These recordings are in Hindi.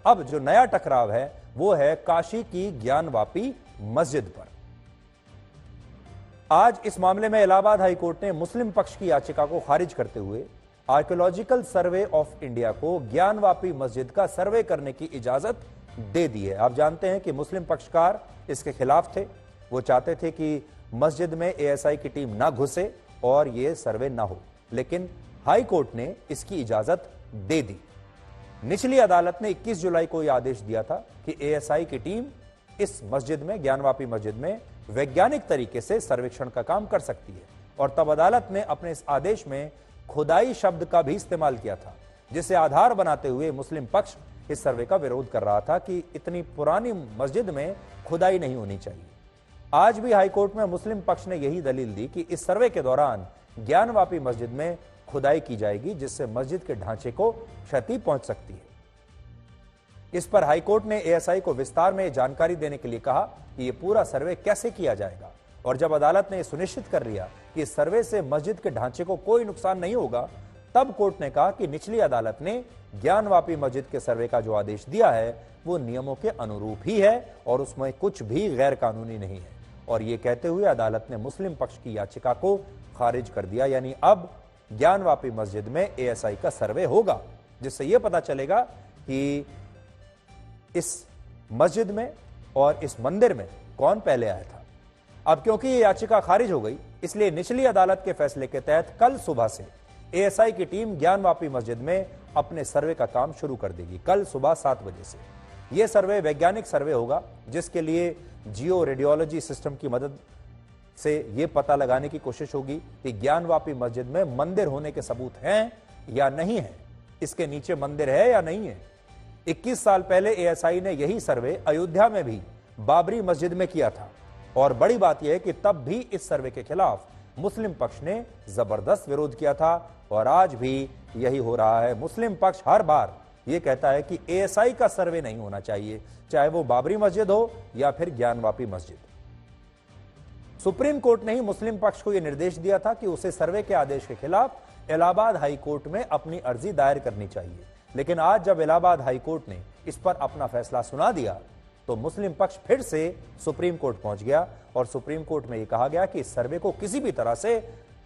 अब जो नया टकराव है वो है काशी की ज्ञानवापी मस्जिद पर। आज इस मामले में इलाहाबाद हाईकोर्ट ने मुस्लिम पक्ष की याचिका को खारिज करते हुए आर्कियोलॉजिकल सर्वे ऑफ इंडिया को ज्ञानवापी मस्जिद का सर्वे करने की इजाजत दे दी है। आप जानते हैं कि मुस्लिम पक्षकार इसके खिलाफ थे, वो चाहते थे कि मस्जिद में एएसआई की टीम ना घुसे और यह सर्वे ना हो, लेकिन हाई कोर्ट ने इसकी इजाजत दे दी। निचली अदालत ने 21 जुलाई को यह आदेश दिया था कि एएसआई की टीम इस मस्जिद में, ज्ञानवापी मस्जिद में वैज्ञानिक तरीके से सर्वेक्षण का काम कर सकती है, और तब अदालत ने अपने इस आदेश में खुदाई शब्द का भी इस्तेमाल किया था, जिसे आधार बनाते हुए मुस्लिम पक्ष इस सर्वे का विरोध कर रहा था कि इतनी पुरानी मस्जिद में खुदाई नहीं होनी चाहिए। आज भी हाईकोर्ट में मुस्लिम पक्ष ने यही दलील दी कि इस सर्वे के दौरान ज्ञानवापी मस्जिद में खुदाई की जाएगी, जिससे मस्जिद के ढांचे को क्षति पहुंच सकती है। इस पर हाईकोर्ट ने एएसआई को विस्तार में जानकारी देने के लिए कहा कि यह पूरा सर्वे कैसे किया जाएगा, और जब अदालत ने यह सुनिश्चित कर लिया कि इस सर्वे से मस्जिद के ढांचे को कोई नुकसान नहीं होगा, तब कोर्ट ने कहा कि निचली अदालत ने ज्ञानवापी मस्जिद के सर्वे का जो आदेश दिया है वो नियमों के अनुरूप ही है और उसमें कुछ भी गैर कानूनी नहीं है। और ये कहते हुए अदालत ने मुस्लिम पक्ष की याचिका को खारिज कर दिया, यानी अब ज्ञानवापी मस्जिद में एएसआई का सर्वे होगा, जिससे यह पता चलेगा कि इस मस्जिद में और इस मंदिर में कौन पहले आया था। अब क्योंकि यह याचिका खारिज हो गई, इसलिए निचली अदालत के फैसले के तहत कल सुबह से एएसआई की टीम ज्ञानवापी मस्जिद में अपने सर्वे का काम शुरू कर देगी। कल सुबह 7 बजे से यह सर्वे वैज्ञानिक सर्वे होगा, जिसके लिए जियो रेडियोलॉजी सिस्टम की मदद से यह पता लगाने की कोशिश होगी कि ज्ञानवापी मस्जिद में मंदिर होने के सबूत हैं या नहीं है, इसके नीचे मंदिर है या नहीं है। 21 साल पहले एएसआई ने यही सर्वे अयोध्या में भी बाबरी मस्जिद में किया था, और बड़ी बात यह है कि तब भी इस सर्वे के खिलाफ मुस्लिम पक्ष ने जबरदस्त विरोध किया था, और आज भी यही हो रहा है। मुस्लिम पक्ष हर बार यह कहता है कि एएसआई का सर्वे नहीं होना चाहिए, चाहे वो बाबरी मस्जिद हो या फिर ज्ञानवापी मस्जिद। सुप्रीम कोर्ट ने ही मुस्लिम पक्ष को यह निर्देश दिया था कि उसे सर्वे के आदेश के खिलाफ इलाहाबाद हाई कोर्ट में अपनी अर्जी दायर करनी चाहिए, लेकिन आज जब इलाहाबाद हाई कोर्ट ने इस पर अपना फैसला सुना दिया तो मुस्लिम पक्ष फिर से सुप्रीम कोर्ट पहुंच गया, और सुप्रीम कोर्ट में यह कहा गया कि इस सर्वे को किसी भी तरह से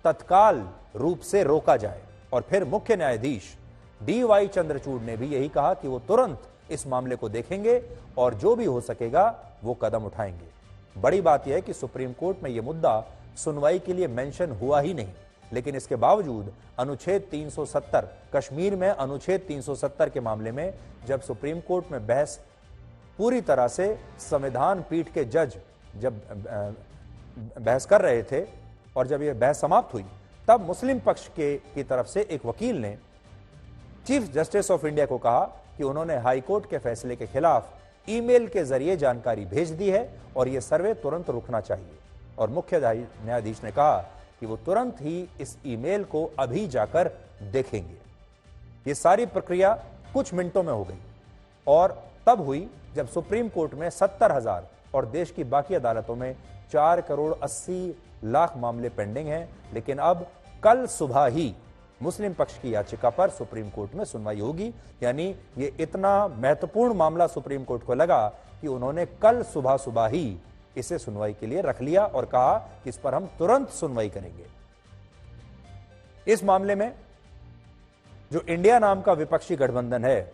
तत्काल रूप से रोका जाए। और फिर मुख्य न्यायाधीश डीवाई चंद्रचूड़ ने भी यही कहा कि वो तुरंत इस मामले को देखेंगे और जो भी हो सकेगा वो कदम उठाएंगे। बड़ी बात यह है कि सुप्रीम कोर्ट में यह मुद्दा सुनवाई के लिए मेंशन हुआ ही नहीं, लेकिन इसके बावजूद अनुच्छेद 370, कश्मीर में अनुच्छेद 370 के मामले में जब सुप्रीम कोर्ट में बहस पूरी तरह से संविधान पीठ के जज जब बहस कर रहे थे, और जब यह बहस समाप्त हुई, तब मुस्लिम पक्ष की तरफ से एक वकील ने चीफ जस्टिस ऑफ इंडिया को कहा कि उन्होंने हाई कोर्ट के फैसले के खिलाफ ईमेल के जरिए जानकारी भेज दी है और यह सर्वे तुरंत रुकना चाहिए। और मुख्य न्यायाधीश ने कहा कि वो तुरंत ही इस ईमेल को अभी जाकर देखेंगे। ये सारी प्रक्रिया कुछ मिनटों में हो गई, और तब हुई जब सुप्रीम कोर्ट में 70,000 और देश की बाकी अदालतों में 4 करोड़ 80 लाख मामले पेंडिंग हैं। लेकिन अब कल सुबह ही मुस्लिम पक्ष की याचिका पर सुप्रीम कोर्ट में सुनवाई होगी, यानी ये इतना महत्वपूर्ण मामला सुप्रीम कोर्ट को लगा कि उन्होंने कल सुबह ही इसे सुनवाई के लिए रख लिया और कहा कि इस पर हम तुरंत सुनवाई करेंगे। इस मामले में जो इंडिया नाम का विपक्षी गठबंधन है,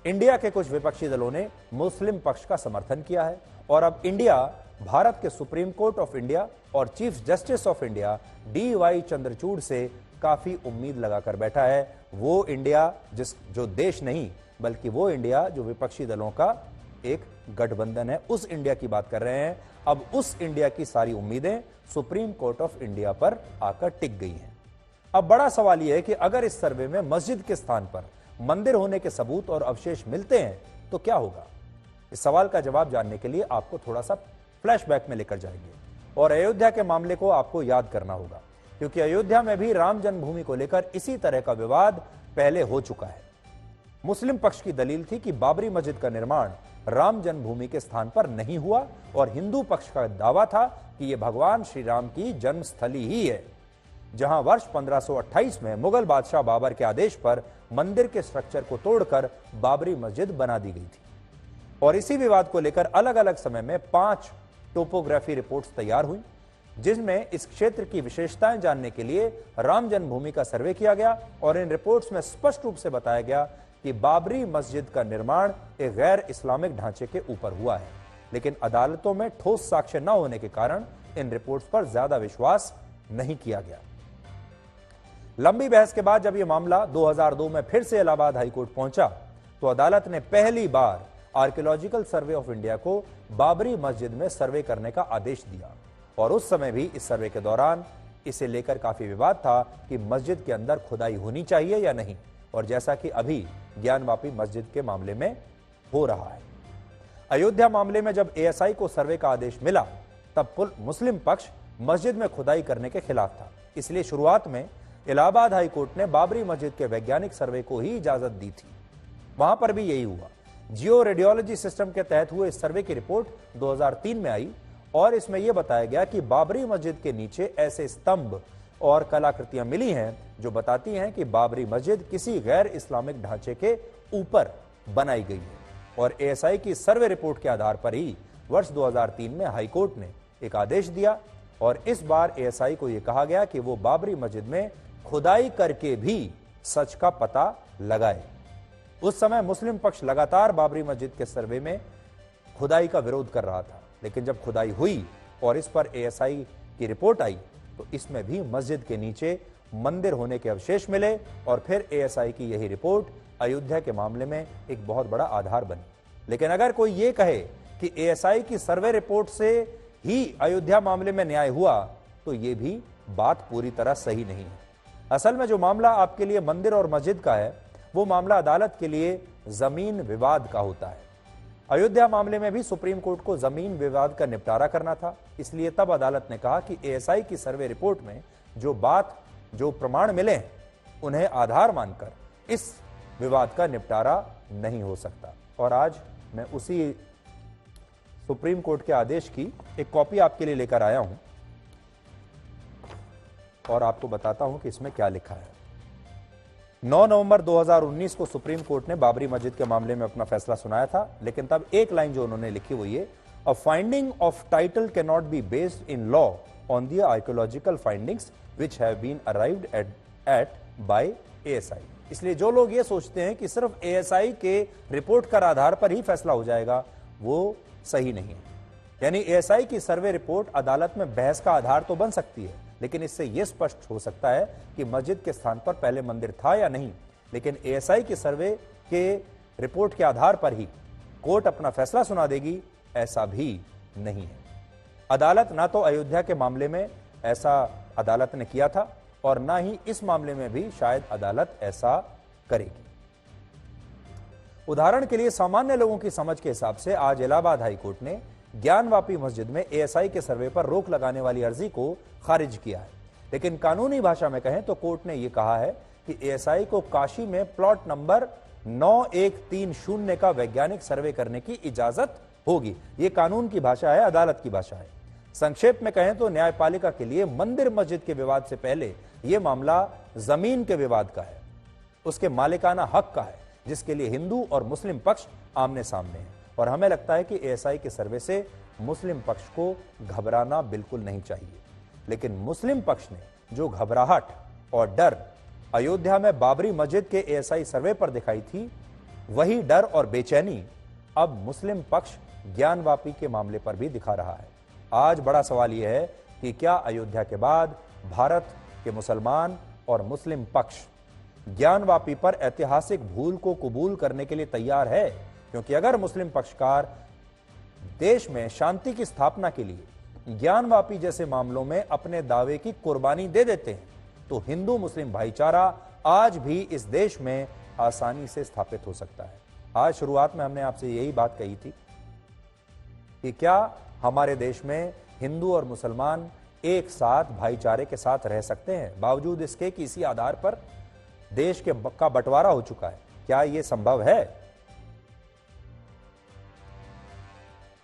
इंडिया के कुछ विपक्षी दलों ने मुस्लिम पक्ष का समर्थन किया है, और अब इंडिया भारत के सुप्रीम कोर्ट ऑफ इंडिया और chief justice of India DY Chandrachud से काफी उम्मीद लगाकर बैठा है। वो इंडिया जो देश नहीं, बल्कि वो इंडिया जो विपक्षी दलों का एक गठबंधन है, उस इंडिया की बात कर रहे हैं। अब उस इंडिया की सारी उम्मीदें सुप्रीम कोर्ट ऑफ इंडिया पर आकर टिक गई हैं। अब बड़ा सवाल यह है कि अगर इस सर्वे में मस्जिद के स्थान पर मंदिर होने के सबूत और अवशेष मिलते हैं तो क्या होगा। इस सवाल का जवाब जानने के लिए आपको थोड़ा सा फ्लैशबैक में लेकर जाएंगे, और अयोध्या के मामले को आपको याद करना होगा, क्योंकि अयोध्या में भी राम जन्मभूमि को लेकर इसी तरह का विवाद पहले हो चुका है। मुस्लिम पक्ष की दलील थी कि बाबरी मस्जिद का निर्माण राम जन्मभूमि के स्थान पर नहीं हुआ, और हिंदू पक्ष का दावा था कि यह भगवान श्री राम की जन्मस्थली ही है। जहां वर्ष 1528 में मुगल बादशाह बाबर के आदेश पर मंदिर के स्ट्रक्चर को तोड़कर बाबरी मस्जिद बना दी गई थी। और इसी विवाद को लेकर अलग अलग समय में 5 टोपोग्राफी रिपोर्ट्स तैयार हुई, जिसमें इस क्षेत्र की विशेषताएं जानने के लिए राम जन्मभूमि का सर्वे किया गया और इन रिपोर्ट्स में स्पष्ट रूप से बताया गया कि बाबरी मस्जिद का निर्माण एक गैर इस्लामिक ढांचे के ऊपर हुआ है। लेकिन अदालतों में ठोस साक्ष्य न होने के कारण इन रिपोर्ट्स पर ज्यादा विश्वास नहीं किया गया। लंबी बहस के बाद जब यह मामला 2002 में फिर से इलाहाबाद हाईकोर्ट पहुंचा तो अदालत ने पहली बार आर्कियोलॉजिकल सर्वे ऑफ इंडिया को बाबरी मस्जिद में सर्वे करने का आदेश दिया। और उस समय भी इस सर्वे के दौरान इसे लेकर काफी विवाद था कि मस्जिद के अंदर खुदाई होनी चाहिए या नहीं, और जैसा कि अभी ज्ञानवापी मस्जिद के मामले में हो रहा है। अयोध्या मामले में जब एएसआई को सर्वे का आदेश मिला तब मुस्लिम पक्ष मस्जिद में खुदाई करने के खिलाफ था। इसलिए शुरुआत में इलाहाबाद हाईकोर्ट ने बाबरी मस्जिद के वैज्ञानिक सर्वे को ही इजाजत दी थी। वहां पर भी यही हुआ। जियो रेडियोलॉजी सिस्टम के तहत हुए इस सर्वे की रिपोर्ट 2003 में आई और इसमें यह बताया गया कि बाबरी मस्जिद के नीचे ऐसे स्तंभ और कलाकृतियां मिली हैं जो बताती हैं कि बाबरी मस्जिद किसी गैर इस्लामिक ढांचे के ऊपर बनाई गई है। और एएसआई की सर्वे रिपोर्ट के आधार पर ही वर्ष 2003 में हाईकोर्ट ने एक आदेश दिया और इस बार एएसआई को यह कहा गया कि वो बाबरी मस्जिद में खुदाई करके भी सच का पता लगाए। उस समय मुस्लिम पक्ष लगातार बाबरी मस्जिद के सर्वे में खुदाई का विरोध कर रहा था, लेकिन जब खुदाई हुई और इस पर एएसआई की रिपोर्ट आई तो इसमें भी मस्जिद के नीचे मंदिर होने के अवशेष मिले और फिर एएसआई की यही रिपोर्ट अयोध्या के मामले में एक बहुत बड़ा आधार बनी। लेकिन अगर कोई ये कहे कि एएसआई की सर्वे रिपोर्ट से ही अयोध्या मामले में न्याय हुआ तो ये भी बात पूरी तरह सही नहीं है। असल में जो मामला आपके लिए मंदिर और मस्जिद का है वो मामला अदालत के लिए जमीन विवाद का होता है। अयोध्या मामले में भी सुप्रीम कोर्ट को जमीन विवाद का निपटारा करना था, इसलिए तब अदालत ने कहा कि एएसआई की सर्वे रिपोर्ट में जो प्रमाण मिले हैं उन्हें आधार मानकर इस विवाद का निपटारा नहीं हो सकता। और आज मैं उसी सुप्रीम कोर्ट के आदेश की एक कॉपी आपके लिए लेकर आया हूं और आपको बताता हूं कि इसमें क्या लिखा है। 9 नवंबर 2019 को सुप्रीम कोर्ट ने बाबरी मस्जिद के मामले में अपना फैसला सुनाया था, लेकिन तब एक लाइन जो उन्होंने लिखी वो ये, a finding of title can not be based in law on the archaeological findings which have been arrived at by ASI. इसलिए जो लोग ये सोचते हैं कि सिर्फ एएसआई के रिपोर्ट के आधार पर ही फैसला हो जाएगा वो सही नहीं है। यानी एएसआई की सर्वे रिपोर्ट अदालत में बहस का आधार तो बन सकती है, लेकिन इससे यह स्पष्ट हो सकता है कि मस्जिद के स्थान पर पहले मंदिर था या नहीं। लेकिन एएसआई की सर्वे के रिपोर्ट के आधार पर ही कोर्ट अपना फैसला सुना देगी, ऐसा भी नहीं है। अदालत ना तो अयोध्या के मामले में ऐसा अदालत ने किया था और ना ही इस मामले में भी शायद अदालत ऐसा करेगी। उदाहरण के लिए सामान्य लोगों की समझ के हिसाब से आज इलाहाबाद हाईकोर्ट ने ज्ञानवापी मस्जिद में एएसआई के सर्वे पर रोक लगाने वाली अर्जी को खारिज किया है, लेकिन कानूनी भाषा में कहें तो कोर्ट ने यह कहा है कि एएसआई को काशी में प्लॉट नंबर 9130 का वैज्ञानिक सर्वे करने की इजाजत होगी। यह कानून की भाषा है, अदालत की भाषा है। संक्षेप में कहें तो न्यायपालिका के लिए मंदिर मस्जिद के विवाद से पहले यह मामला जमीन के विवाद का है, उसके मालिकाना हक का है, जिसके लिए हिंदू और मुस्लिम पक्ष आमने सामने हैं। और हमें लगता है कि एएसआई के सर्वे से मुस्लिम पक्ष को घबराना बिल्कुल नहीं चाहिए, लेकिन मुस्लिम पक्ष ने जो घबराहट और डर अयोध्या में बाबरी मस्जिद के एएसआई सर्वे पर दिखाई थी, वही डर और बेचैनी अब मुस्लिम पक्ष ज्ञानवापी के मामले पर भी दिखा रहा है। आज बड़ा सवाल यह है कि क्या अयोध्या के बाद भारत के मुसलमान और मुस्लिम पक्ष ज्ञानवापी पर ऐतिहासिक भूल को कबूल करने के लिए तैयार है? क्योंकि अगर मुस्लिम पक्षकार देश में शांति की स्थापना के लिए ज्ञानवापी जैसे मामलों में अपने दावे की कुर्बानी दे देते हैं तो हिंदू मुस्लिम भाईचारा आज भी इस देश में आसानी से स्थापित हो सकता है। आज शुरुआत में हमने आपसे यही बात कही थी कि क्या हमारे देश में हिंदू और मुसलमान एक साथ भाईचारे के साथ रह सकते हैं, बावजूद इसके कि इसी आधार पर देश का बंटवारा हो चुका है। क्या यह संभव है?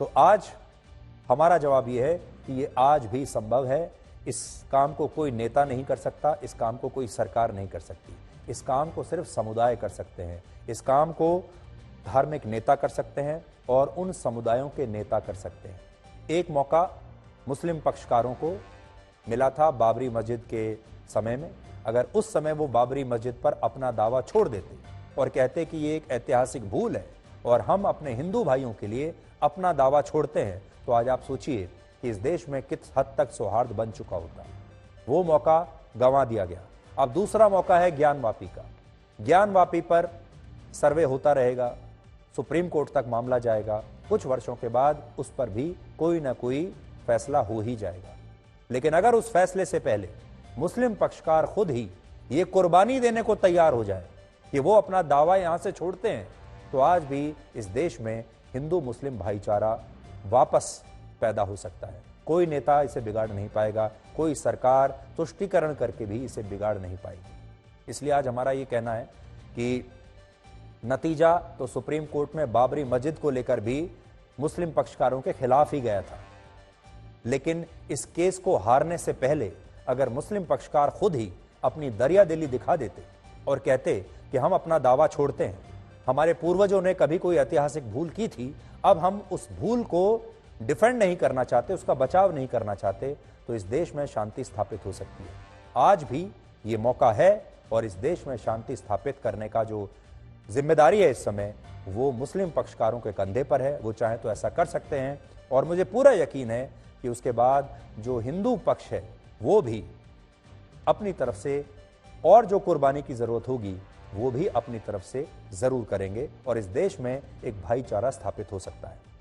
तो आज हमारा जवाब यह है कि यह आज भी संभव है। इस काम को कोई नेता नहीं कर सकता, इस काम को कोई सरकार नहीं कर सकती, इस काम को सिर्फ समुदाय कर सकते हैं। इस काम को धार्मिक नेता कर सकते हैं और उन समुदायों के नेता कर सकते हैं। एक मौका मुस्लिम पक्षकारों को मिला था बाबरी मस्जिद के समय में। अगर उस समय वो बाबरी मस्जिद पर अपना दावा छोड़ देते और कहते कि ये एक ऐतिहासिक भूल है और हम अपने हिंदू भाइयों के लिए अपना दावा छोड़ते हैं, तो आज आप सोचिए कि इस देश में किस हद तक सौहार्द बन चुका होता। वो मौका गंवा दिया गया। अब दूसरा मौका है ज्ञानवापी का। ज्ञानवापी पर सर्वे होता रहेगा, सुप्रीम कोर्ट तक मामला जाएगा, कुछ वर्षों के बाद उस पर भी कोई ना कोई फैसला हो ही जाएगा। लेकिन अगर उस फैसले से पहले मुस्लिम पक्षकार खुद ही ये कुर्बानी देने को तैयार हो जाए कि वो अपना दावा यहां से छोड़ते हैं, तो आज भी इस देश में हिंदू मुस्लिम भाईचारा वापस पैदा हो सकता है। कोई नेता इसे बिगाड़ नहीं पाएगा, कोई सरकार तुष्टीकरण करके भी इसे बिगाड़ नहीं पाएगी। इसलिए आज हमारा ये कहना है कि नतीजा तो सुप्रीम कोर्ट में बाबरी मस्जिद को लेकर भी मुस्लिम पक्षकारों के खिलाफ ही गया था, लेकिन इस केस को हारने से पहले अगर मुस्लिम पक्षकार खुद ही अपनी दरियादिली दिखा देते और कहते कि हम अपना दावा छोड़ते हैं, हमारे पूर्वजों ने कभी कोई ऐतिहासिक भूल की थी, अब हम उस भूल को डिफेंड नहीं करना चाहते, उसका बचाव नहीं करना चाहते, तो इस देश में शांति स्थापित हो सकती है। आज भी ये मौका है और इस देश में शांति स्थापित करने का जो जिम्मेदारी है इस समय, वो मुस्लिम पक्षकारों के कंधे पर है। वो चाहे तो ऐसा कर सकते हैं और मुझे पूरा यकीन है कि उसके बाद जो हिंदू पक्ष है वो भी अपनी तरफ से और जो कुर्बानी की जरूरत होगी वो भी अपनी तरफ से जरूर करेंगे और इस देश में एक भाईचारा स्थापित हो सकता है।